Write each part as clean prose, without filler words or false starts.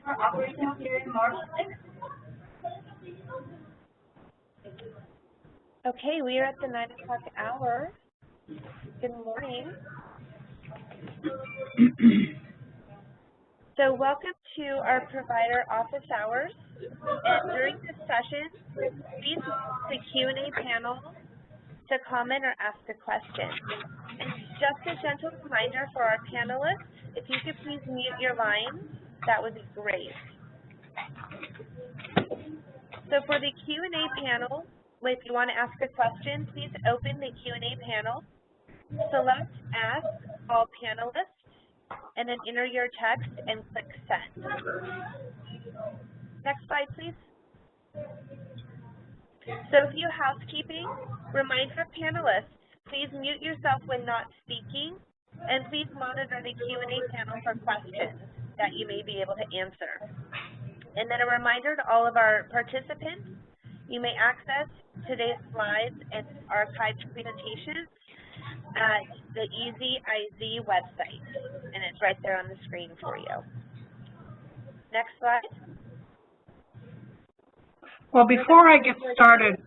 are operational period March 6th. Okay, we are at the 9 o'clock hour. Good morning. So welcome to our provider office hours. And during this session, please use the Q&A panel to comment or ask a question. And just a gentle reminder for our panelists, if you could please mute your lines, that would be great. So for the Q&A panel, if you want to ask a question, please open the Q&A panel, select Ask All Panelists, and then enter your text and click Send. Next slide, please. So a few housekeeping. Reminder of panelists, please mute yourself when not speaking, and please monitor the Q&A panel for questions that you may be able to answer. And then a reminder to all of our participants, you may access today's slides and archived presentations at the EZIZ website, and it's right there on the screen for you. Next slide. Well, before I get started,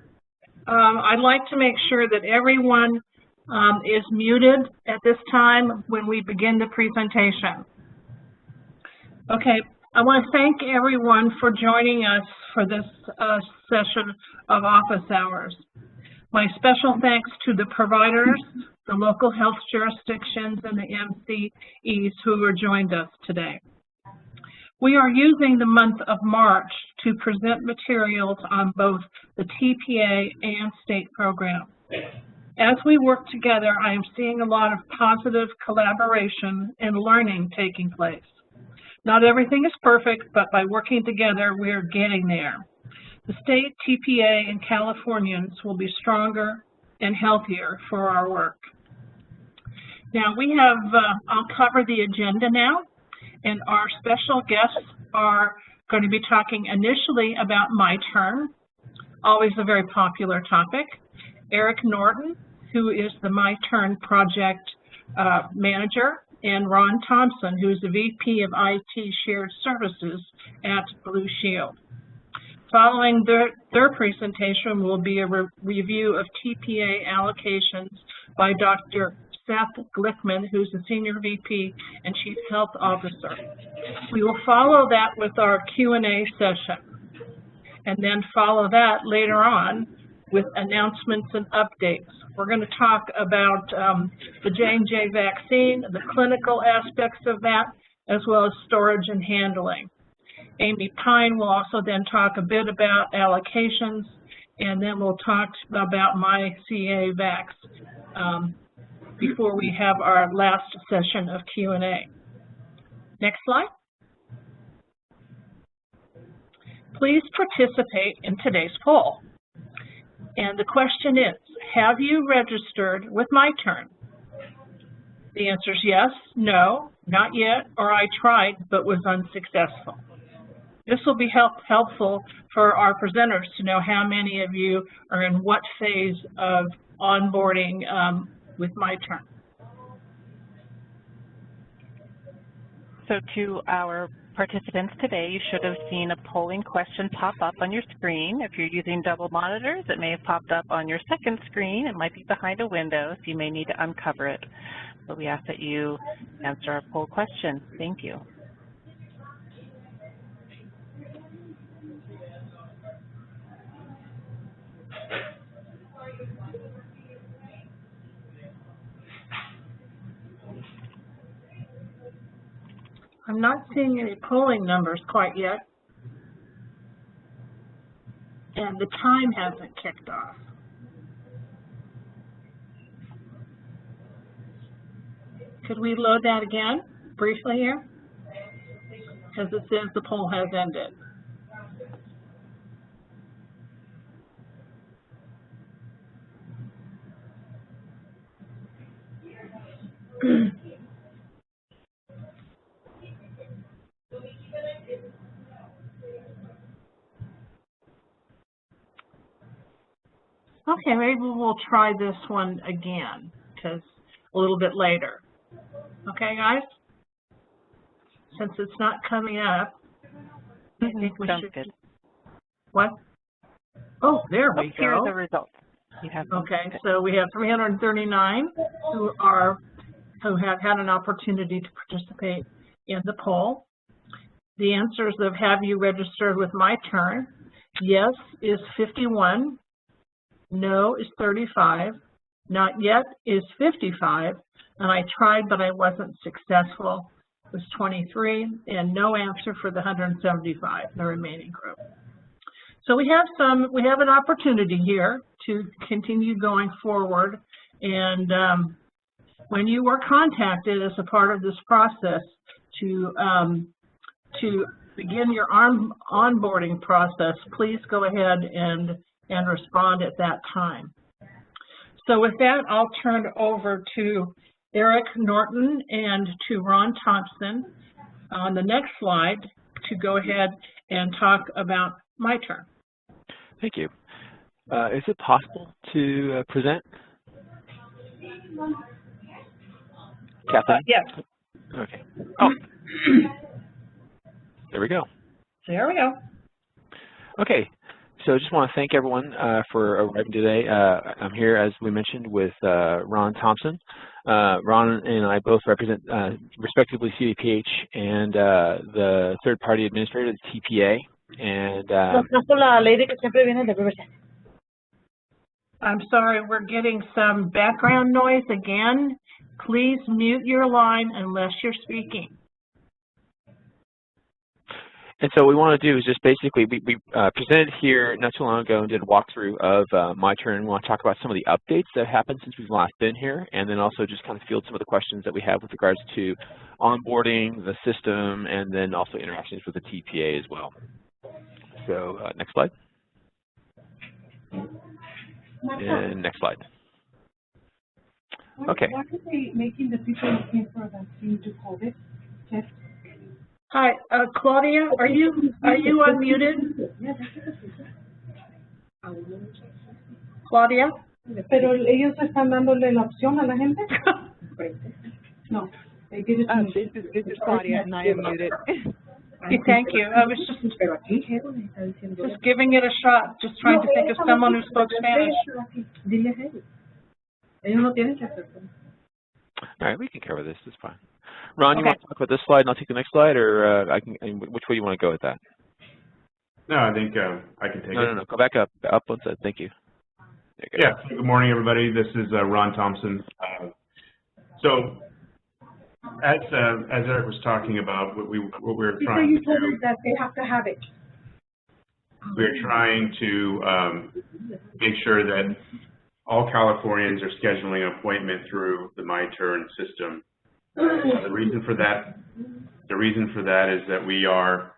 I'd like to make sure that everyone is muted at this time when we begin the presentation. Okay, I want to thank everyone for joining us for this session of office hours. My special thanks to the providers, the local health jurisdictions, and the MCEs who have joined us today. We are using the month of March to present materials on both the TPA and state programs. As we work together, I am seeing a lot of positive collaboration and learning taking place. Not everything is perfect, but by working together, we are getting there. The state, TPA, and Californians will be stronger and healthier for our work. Now we have, I'll cover the agenda now, and our special guests are going to be talking initially about MyTurn, always a very popular topic. Eric Norton, who is the MyTurn project manager, and Ron Thompson, who is the VP of IT Shared Services at Blue Shield. Following their presentation will be a review of TPA allocations by Dr. Seth Glickman, who's the Senior VP and Chief Health Officer. We will follow that with our Q&A session, and then follow that later on with announcements and updates. We're going to talk about the J&J vaccine, the clinical aspects of that, as well as storage and handling. Amy Pine will also then talk a bit about allocations, and then we'll talk about MyCAVax before we have our last session of Q&A. Next slide. Please participate in today's poll. And the question is, have you registered with MyTurn? The answer is yes, no, not yet, or I tried but was unsuccessful. This will be helpful for our presenters to know how many of you are in what phase of onboarding with MyTurn. So to our participants today, you should have seen a polling question pop up on your screen. If you're using double monitors, it may have popped up on your second screen. It might be behind a window, so you may need to uncover it. But we ask that you answer our poll question. Thank you. I'm not seeing any polling numbers quite yet, and the time hasn't kicked off. Could we load that again briefly here? Because it says the poll has ended. Okay, maybe we'll try this one again, because a little bit later. Okay, guys? Since it's not coming up. I think we Sounds should. good. What? Oh, there we Here are go. the results. You have them. Okay, so we have 339 who have had an opportunity to participate in the poll. The answers of have you registered with My Turn? Yes is 51, no is 35, not yet is 55, and I tried but I wasn't successful was 23, and no answer for the 175, the remaining group. So we have an opportunity here to continue going forward, and when you were contacted as a part of this process to begin your onboarding process, please go ahead and respond at that time. So with that, I'll turn it over to Eric Norton and to Ron Thompson on the next slide to go ahead and talk about My Turn. Thank you. Is it possible to present? Kathleen? Yes. Okay. Oh. There we go. There we go. Okay. So I just want to thank everyone for arriving today. I'm here, as we mentioned, with Ron Thompson. Ron and I both represent, respectively, CDPH and the third-party administrator, the TPA. And I'm sorry, we're getting some background noise again. Please mute your line unless you're speaking. And so what we want to do is just basically, we presented here not too long ago and did a walkthrough of My Turn. We want to talk about some of the updates that have happened since we've last been here, and then also just kind of field some of the questions that we have with regards to onboarding, the system, and then also interactions with the TPA as well. So next slide. And next slide. Okay. Why are they making the people looking for a vaccine to COVID test? Hi, Claudia, are you unmuted? Claudia? Pero ellos están dándole la opción a la gente. No, they did it to me. This is Claudia, and I am muted. Thank you. I was just giving it a shot, just trying to think of someone who spoke Spanish. All right, we can cover this. It's fine. Ron, you want to talk about this slide, and I'll take the next slide, or which way do you want to go with that? No, I think I can take it. No. Go back up. Up one side. Thank you. There you go. Yeah. Good morning, everybody. This is Ron Thompson. So, as Eric was talking about, what we were trying to do, that they have to have it. we're trying to make sure that all Californians are scheduling an appointment through the My Turn system. The reason for that is that we are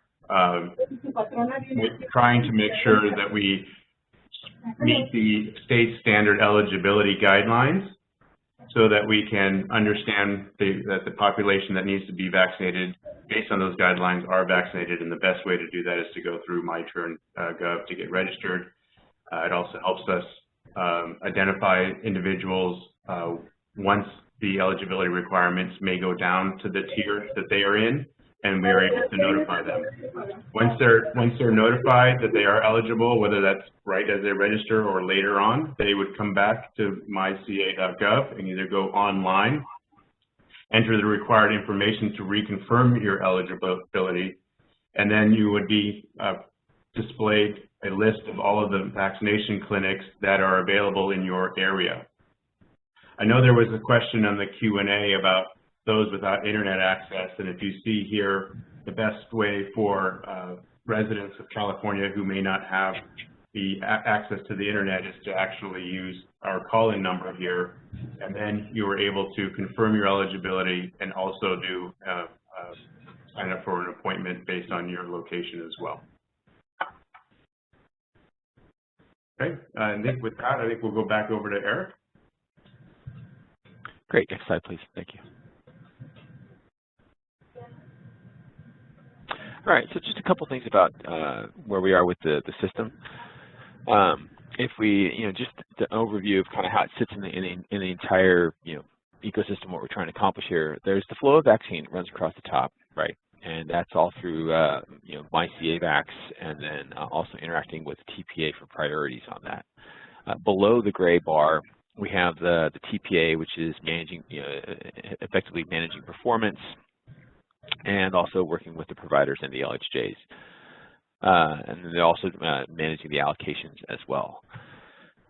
trying to make sure that we meet the state standard eligibility guidelines so that we can understand that the population that needs to be vaccinated based on those guidelines are vaccinated, and the best way to do that is to go through MyTurn.gov to get registered. It also helps us identify individuals once the eligibility requirements may go down to the tier that they are in, and we are able to notify them. Once they're notified that they are eligible, whether that's right as they register or later on, they would come back to myca.gov and either go online, enter the required information to reconfirm your eligibility, and then you would be displayed a list of all of the vaccination clinics that are available in your area. I know there was a question on the Q&A about those without internet access, and if you see here, the best way for residents of California who may not have the access to the internet is to actually use our call-in number here, and then you are able to confirm your eligibility and also do sign up for an appointment based on your location as well. Okay, and with that, I think we'll go back over to Eric. Great. Next slide, please. Thank you. All right. So just a couple things about where we are with the system. If we, just the overview of kind of how it sits in the entire, ecosystem, what we're trying to accomplish here. There's the flow of vaccine runs across the top, right? and that's all through you know, MyCAVAX, and then also interacting with TPA for priorities on that. Below the gray bar, we have the TPA, which is managing, you know, effectively managing performance, and also working with the providers and the LHJs. And then they're also managing the allocations as well.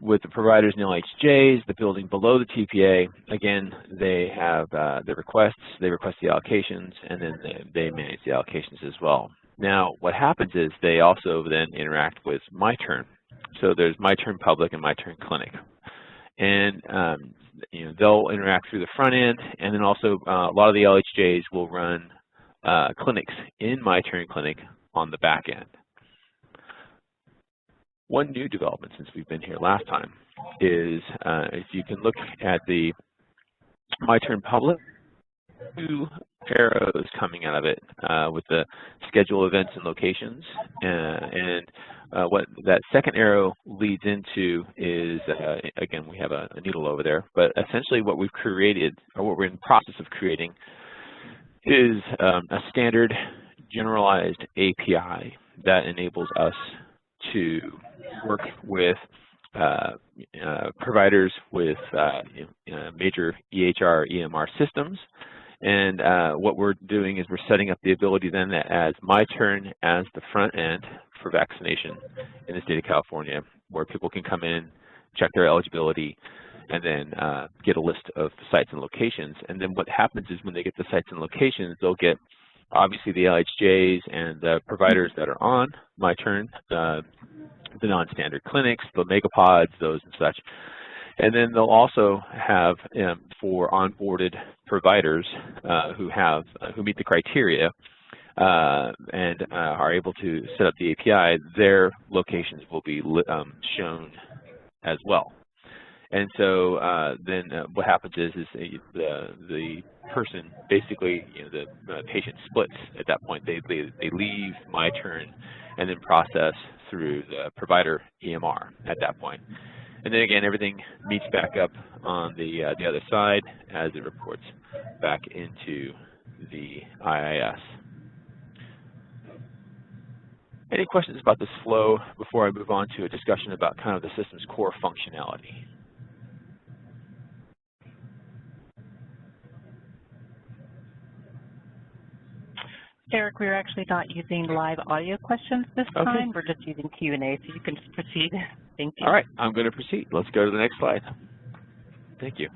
With the providers and LHJs, the building below the TPA, again, they have the requests, they request the allocations, and then they manage the allocations as well. Now, what happens is they also then interact with MyTurn. So there's MyTurn Public and MyTurn Clinic. And you know, they'll interact through the front end, and then also a lot of the LHJs will run clinics in MyTurn Clinic on the back end. One new development since we've been here last time is if you can look at the MyTurn Public, 2 arrows coming out of it with the schedule events and locations, and what that second arrow leads into is, again, we have a needle over there, but essentially what we've created, or what we're in the process of creating, is a standard generalized API that enables us to work with providers with major EHR, EMR systems. And what we're doing is we're setting up the ability then that as MyTurn as the front end for vaccination in the state of California, where people can come in, check their eligibility, and then get a list of sites and locations. And then what happens is when they get the sites and locations, they'll get obviously the LHJs and the providers that are on MyTurn, the non-standard clinics, the megapods, those and such. And then they'll also have for onboarded providers who meet the criteria and are able to set up the API, their locations will be shown as well. And so then what happens is the person basically, you know, the patient splits at that point. They leave MyTurn and then process through the provider EMR at that point. And then again, everything meets back up on the other side as it reports back into the IIS. Any questions about this flow before I move on to a discussion about kind of the system's core functionality? Eric, we're actually not using live audio questions this time. We're just using Q&A, so you can just proceed. Thank you. All right, I'm going to proceed. Let's go to the next slide. Thank you.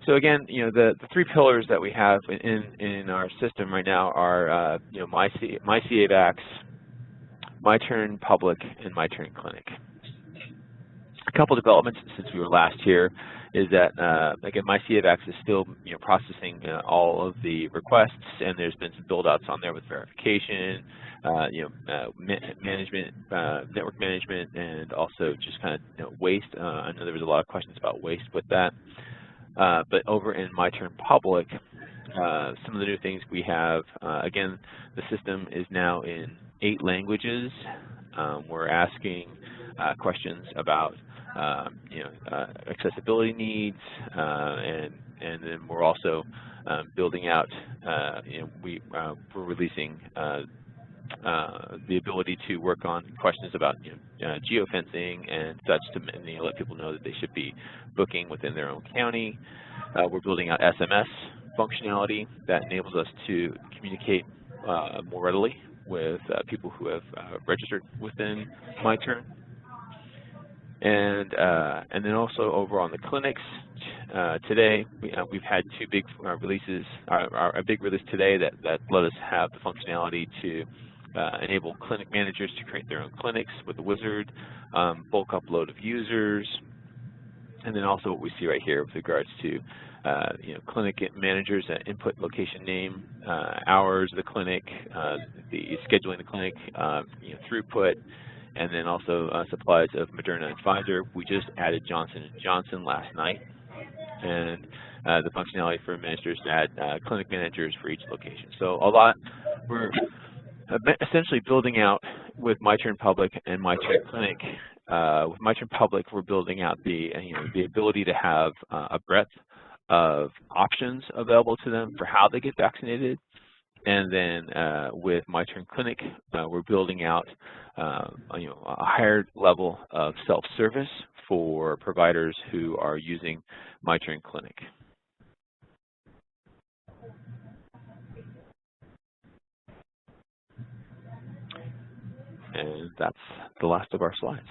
So again, you know, the 3 pillars that we have in our system right now are, you know, MyCAVAX, MyTurn Public, and MyTurn Clinic. A couple developments since we were last here is that, again, MyCAVAX is still, you know, processing all of the requests, and there's been some build-outs on there with verification, you know, management, network management, and also just kind of, you know, waste. I know there was a lot of questions about waste with that. But over in MyTurn Public, some of the new things we have, again, the system is now in 8 languages. We're asking questions about you know, accessibility needs, and then we're also building out. You know, we're releasing the ability to work on questions about, you know, geofencing and such to, you know, let people know that they should be booking within their own county. We're building out SMS functionality that enables us to communicate more readily with people who have registered within MyTurn. And then also over on the clinics, today we've had 2 big releases. A big release today that let us have the functionality to enable clinic managers to create their own clinics with the wizard, bulk upload of users, and then also what we see right here with regards to you know, clinic managers that input location name, hours of the clinic, the scheduling the clinic, you know, throughput, and then also supplies of Moderna and Pfizer. We just added Johnson & Johnson last night, and the functionality for administrators to add clinic managers for each location. So a lot, we're essentially building out with MyTurn Public and MyTurn Clinic. With MyTurn Public, we're building out the, you know, the ability to have a breadth of options available to them for how they get vaccinated. And then with MyTurn Clinic, we're building out a higher level of self-service for providers who are using MyTurn Clinic. And that's the last of our slides.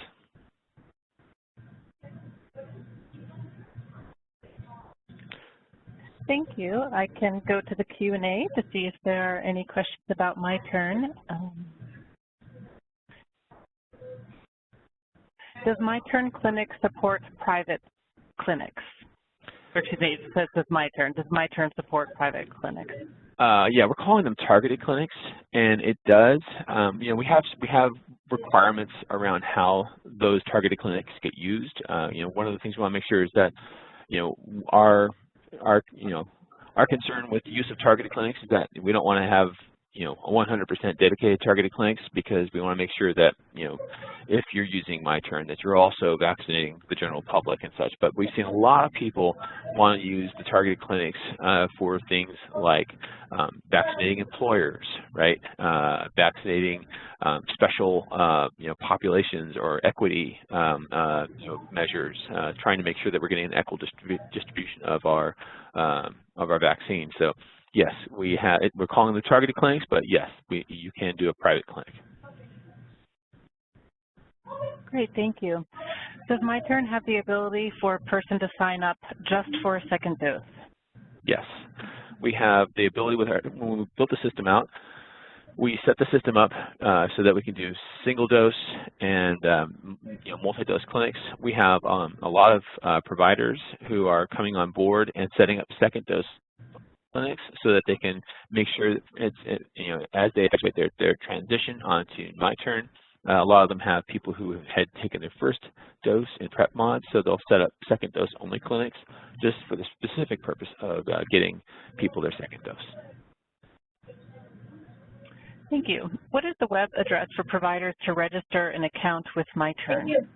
Thank you. I can go to the Q&A to see if there are any questions about MyTurn. Does MyTurn Clinic support private clinics? Or excuse me, it says MyTurn. Does MyTurn support private clinics? Yeah, we're calling them targeted clinics, and it does. We have requirements around how those targeted clinics get used. One of the things we want to make sure is that our concern with the use of targeted clinics is that we don't want to have 100% dedicated targeted clinics, because we want to make sure that if you're using MyTurn, that you're also vaccinating the general public and such. But we've seen a lot of people want to use the targeted clinics for things like vaccinating employers, right? Vaccinating special populations or equity measures, trying to make sure that we're getting an equal distribution of our vaccine. So yes, we're calling them targeted clinics, but yes, you can do a private clinic. Great, thank you. Does MyTurn have the ability for a person to sign up just for a second dose? Yes, we have the ability when we built the system out, we set the system up so that we can do single dose and multi-dose clinics. We have a lot of providers who are coming on board and setting up second dose clinics so that they can make sure that as they effectuate their transition onto MyTurn. A lot of them have people who had taken their first dose in PrepMod, so they'll set up second dose only clinics just for the specific purpose of getting people their second dose. Thank you. What is the web address for providers to register an account with MyTurn?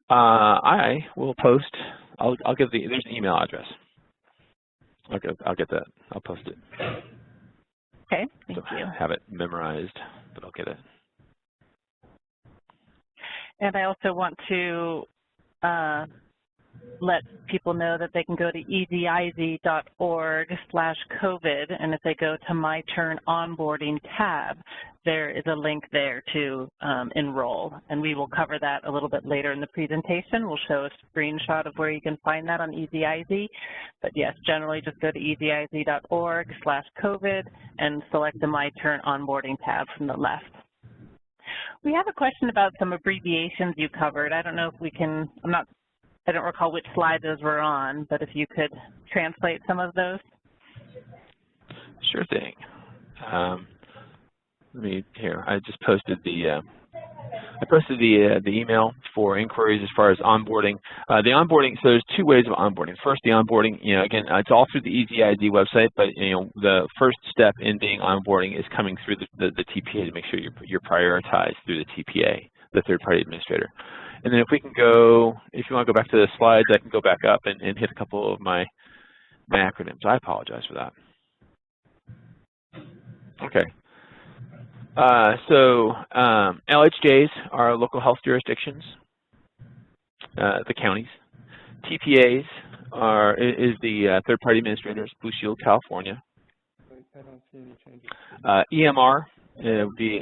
I will post. I'll give there's an email address. I'll get that. I'll post it. Okay, thank you. Have it memorized, but I'll get it. And I also want to let people know that they can go to easyIZ.org/COVID, and if they go to MyTurn onboarding tab, there is a link there to enroll, and we will cover that a little bit later in the presentation. We'll show a screenshot of where you can find that on easyIZ, but yes, generally just go to easyIZ.org/COVID and select the MyTurn onboarding tab from the left. We have a question about some abbreviations you covered. I don't know if we can, I don't recall which slide those were on, but if you could translate some of those. Sure thing. I just posted the email for inquiries as far as onboarding. The onboarding, so there's two ways of onboarding. First, the onboarding, again, it's all through the easyIZ website, but the first step in being onboarding is coming through the TPA to make sure you're prioritized through the TPA, the third-party administrator. And then if we can go, if you want to go back to the slides, I can go back up and hit a couple of my acronyms. I apologize for that. Okay. LHJs are local health jurisdictions, the counties. TPAs is the third-party administrators, Blue Shield, California. I don't see any changes. EMR would be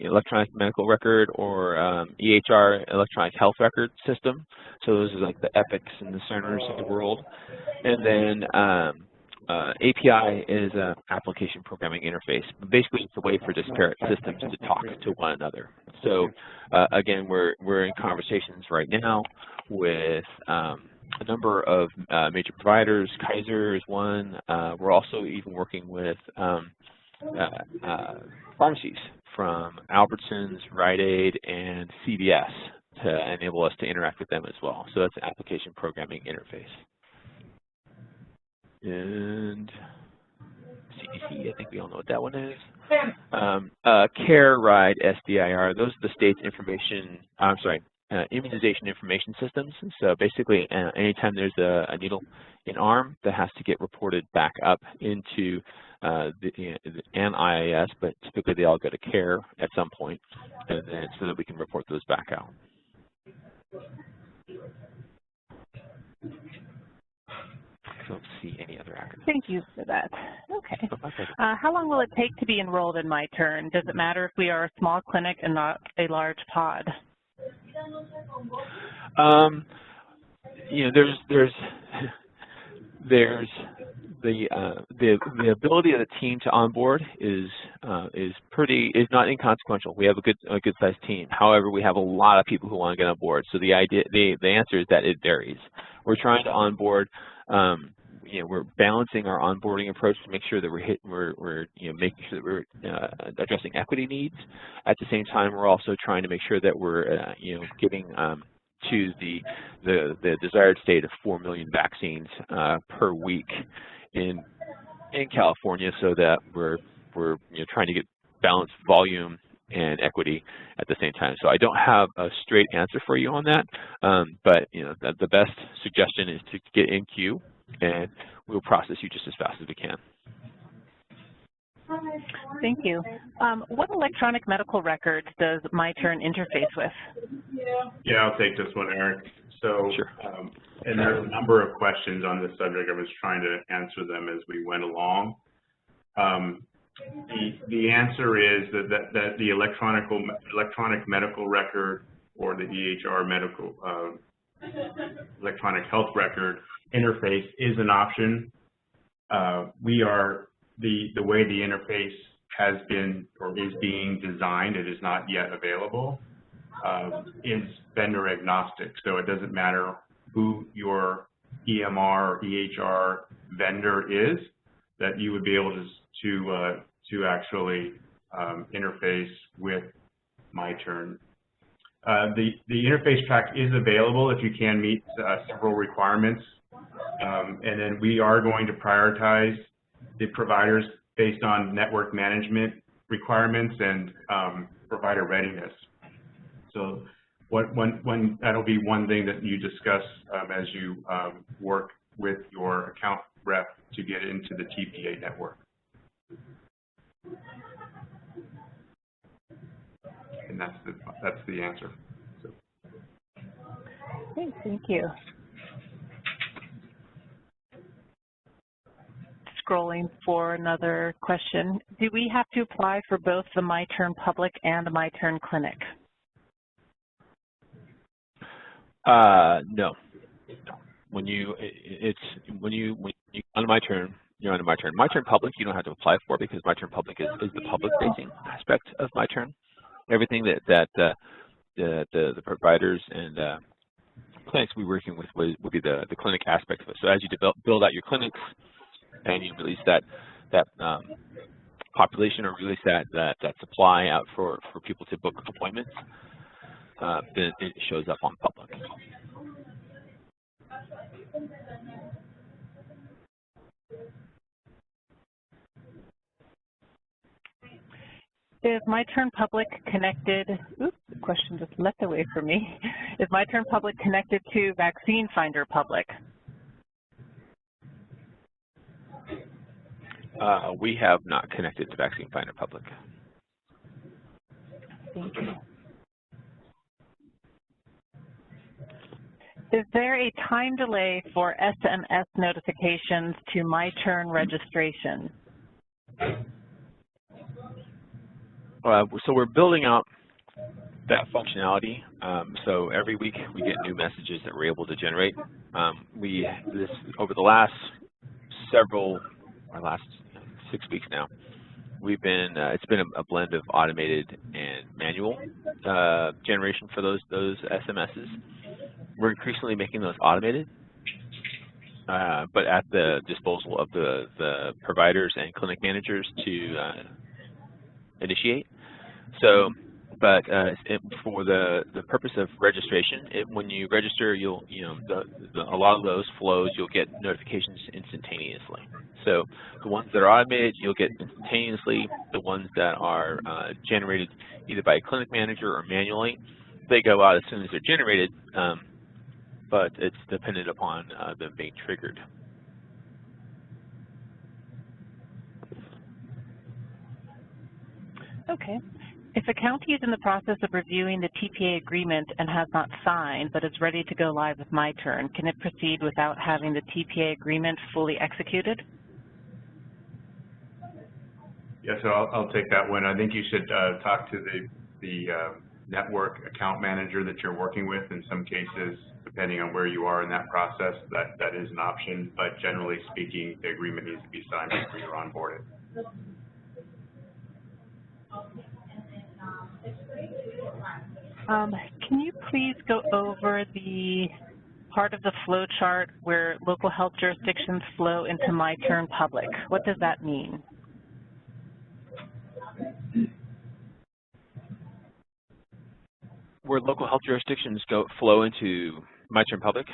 electronic medical record, or EHR, electronic health record system. So those are like the Epics and the Cerners of the world. And then API is an application programming interface. Basically, it's a way for disparate systems to talk to one another. So again, we're in conversations right now with a number of major providers. Kaiser is one. We're also even working with pharmacies from Albertsons, Rite Aid, and CVS to enable us to interact with them as well. So that's an application programming interface. And CDC, I think we all know what that one is. CARE, RIDE, SDIR, those are the state's information, I'm sorry, immunization information systems. So basically, anytime there's a needle in arm, that has to get reported back up into the IIS, but typically they all go to care at some point, and then so that we can report those back out. I don't see any other acronyms. Thank you for that. Okay. How long will it take to be enrolled in MyTurn? Does it matter if we are a small clinic and not a large pod? You know, there's the ability of the team to onboard is not inconsequential. We have a good sized team. However, we have a lot of people who want to get on board. So the answer is that it varies. We're trying to onboard. You know, we're balancing our onboarding approach to make sure that we're making sure that we're addressing equity needs. At the same time, we're also trying to make sure that we're getting to the desired state of 4 million vaccines per week in California, so that we're trying to get balanced volume and equity at the same time. So I don't have a straight answer for you on that, but the best suggestion is to get in queue, and we'll process you just as fast as we can. Thank you. What electronic medical records does MyTurn interface with? Yeah, I'll take this one, Eric. So, sure. And there's a number of questions on this subject. I was trying to answer them as we went along. The answer is that the electronic medical record, or the EHR electronic health record interface, is an option. The way the interface has been or is being designed, it is not yet available, is vendor agnostic. So it doesn't matter who your EMR or EHR vendor is, that you would be able to actually interface with MyTurn. The interface track is available if you can meet several requirements, and then we are going to prioritize the providers based on network management requirements and provider readiness. So that'll be one thing that you discuss as you work with your account rep to get into the TPA network. And that's the answer. So. Great, thank you. Scrolling for another question. Do we have to apply for both the MyTurn Public and the MyTurn Clinic? No. When you on MyTurn, you're on MyTurn. MyTurn Public, you don't have to apply for, because MyTurn Public is the public-facing aspect of MyTurn. Everything that the providers and clinics we're working with would be the clinic aspect of it. So as you build out your clinics and you release that population, or release that supply out for people to book appointments, then it shows up on public. Is MyTurn Public connected? Oops, the question just leapt away from me. Is MyTurn Public connected to Vaccine Finder Public? We have not connected to Vaccine Finder Public. Thank you. Is there a time delay for SMS notifications to MyTurn registration? So we're building out that functionality. So every week we get new messages that we're able to generate. Over the last 6 weeks now, it's been a blend of automated and manual generation for those SMSs. We're increasingly making those automated, but at the disposal of the providers and clinic managers to initiate. So, but for the purpose of registration, when you register, a lot of those flows, you'll get notifications instantaneously. So the ones that are automated, you'll get instantaneously. The ones that are generated either by a clinic manager or manually, they go out as soon as they're generated, but it's dependent upon them being triggered. Okay. If a county is in the process of reviewing the TPA agreement and has not signed but is ready to go live with MyTurn, can it proceed without having the TPA agreement fully executed? Yeah, so I'll take that one. I think you should talk to the network account manager that you're working with. In some cases, depending on where you are in that process, that is an option. But generally speaking, the agreement needs to be signed before you're onboarded. Can you please go over the part of the flow chart where local health jurisdictions flow into MyTurn Public? What does that mean? Where local health jurisdictions flow into MyTurn Public?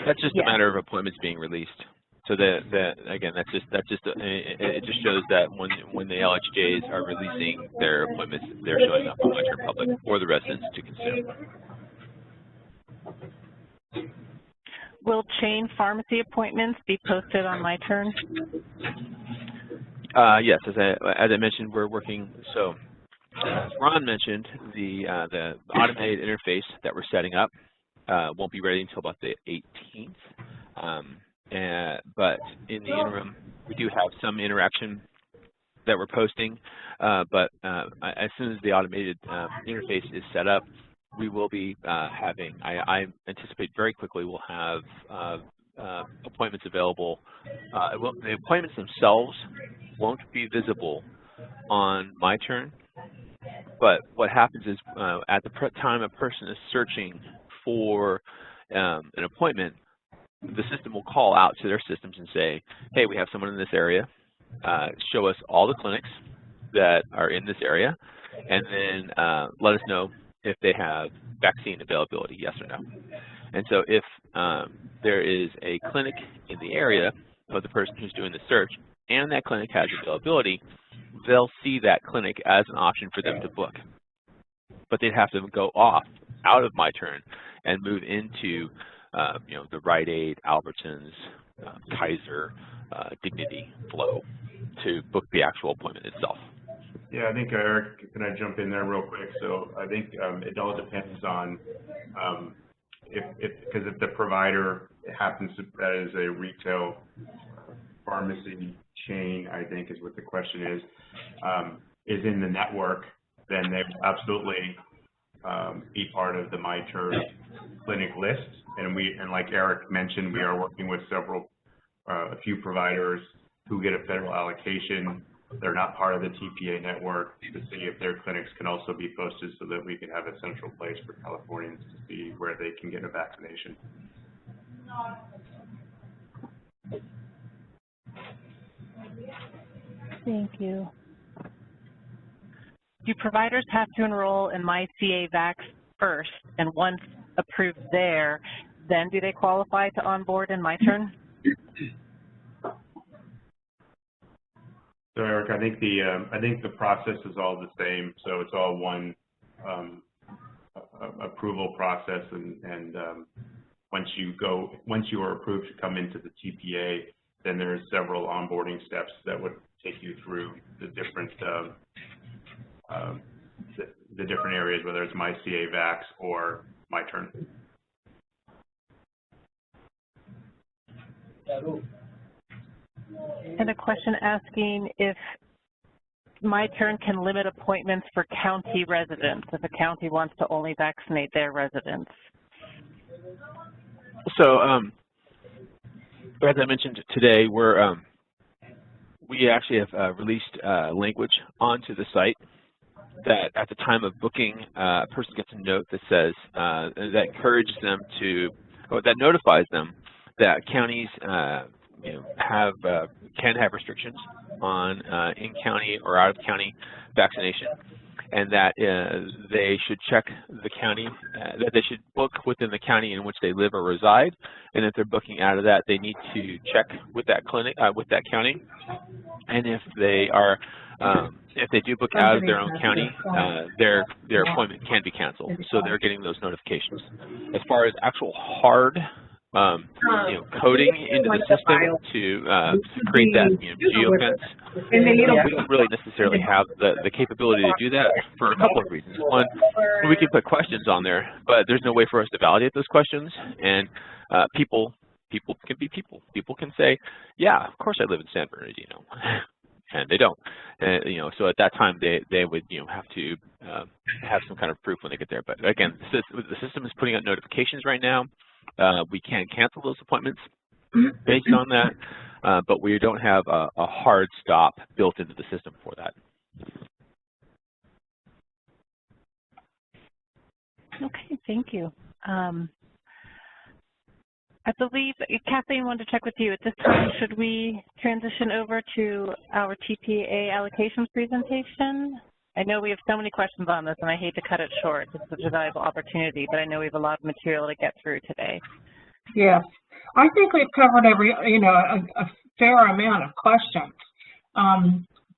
That's just a matter of appointments being released. So again, it just shows that when the LHJs are releasing their appointments, they're showing up on MyTurn Public for the residents to consume. Will chain pharmacy appointments be posted on MyTurn? Yes, as I mentioned, we're working. So, as Ron mentioned, the automated interface that we're setting up won't be ready until about the 18th. But in the interim, we do have some interaction that we're posting. But as soon as the automated interface is set up, we will be having. I anticipate very quickly we'll have appointments available. The appointments themselves won't be visible on MyTurn. But what happens is at the time a person is searching for an appointment, the system will call out to their systems and say, hey, we have someone in this area. Show us all the clinics that are in this area, and then let us know if they have vaccine availability, yes or no. And so if there is a clinic in the area of the person who's doing the search, and that clinic has availability, they'll see that clinic as an option for them to book. But they'd have to go out of MyTurn and move into the Rite Aid, Albertsons, Kaiser, Dignity flow to book the actual appointment itself. Yeah, I think, Eric, can I jump in there real quick? So I think it all depends on because if the provider happens to, that is a retail pharmacy chain, I think is what the question is in the network, then they would absolutely be part of the MyTurn clinic list. And like Eric mentioned, we are working with a few providers who get a federal allocation. They're not part of the TPA network, to see if their clinics can also be posted so that we can have a central place for Californians to see where they can get a vaccination. Thank you. Do providers have to enroll in MyCAVax first, and once approved there, then do they qualify to onboard in MyTurn? So Eric, I think the process is all the same. So it's all one approval process, and once you are approved to come into the TPA, then there's several onboarding steps that would take you through the different areas, whether it's MyCAVax or MyTurn. And a question asking if MyTurn can limit appointments for county residents, if a county wants to only vaccinate their residents. So, as I mentioned today, we actually have released language onto the site that at the time of booking, a person gets a note that says, that encourages them to, or that notifies them that counties can have restrictions on in-county or out-of-county vaccination. and that they should check the county, that they should book within the county in which they live or reside, and if they're booking out of that, they need to check with that clinic, with that county, and if they are, if they do book out of their own county, their appointment can be canceled, so they're getting those notifications. As far as actual hard coding into the system to create that geofence, we don't really necessarily have the capability to do that for a couple of reasons. One, we can put questions on there, but there's no way for us to validate those questions, and people can be people. People can say, yeah, of course I live in San Bernardino. And they don't, so at that time they would have to have some kind of proof when they get there. But again, the system is putting out notifications right now. We can cancel those appointments based on that, but we don't have a hard stop built into the system for that. Okay, thank you. I believe Kathleen wanted to check with you. At this time, should we transition over to our TPA allocations presentation? I know we have so many questions on this, and I hate to cut it short. It's such a valuable opportunity, but I know we have a lot of material to get through today. Yes, I think we've covered a fair amount of questions,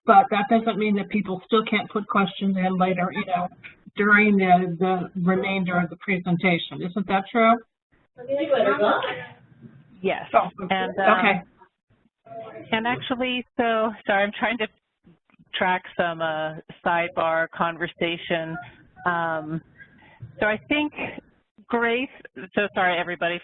but that doesn't mean that people still can't put questions in later, during the remainder of the presentation. Isn't that true? Yes. Oh, and okay. And actually, so sorry, I'm trying to track some sidebar conversation. So I think Grace, so sorry everybody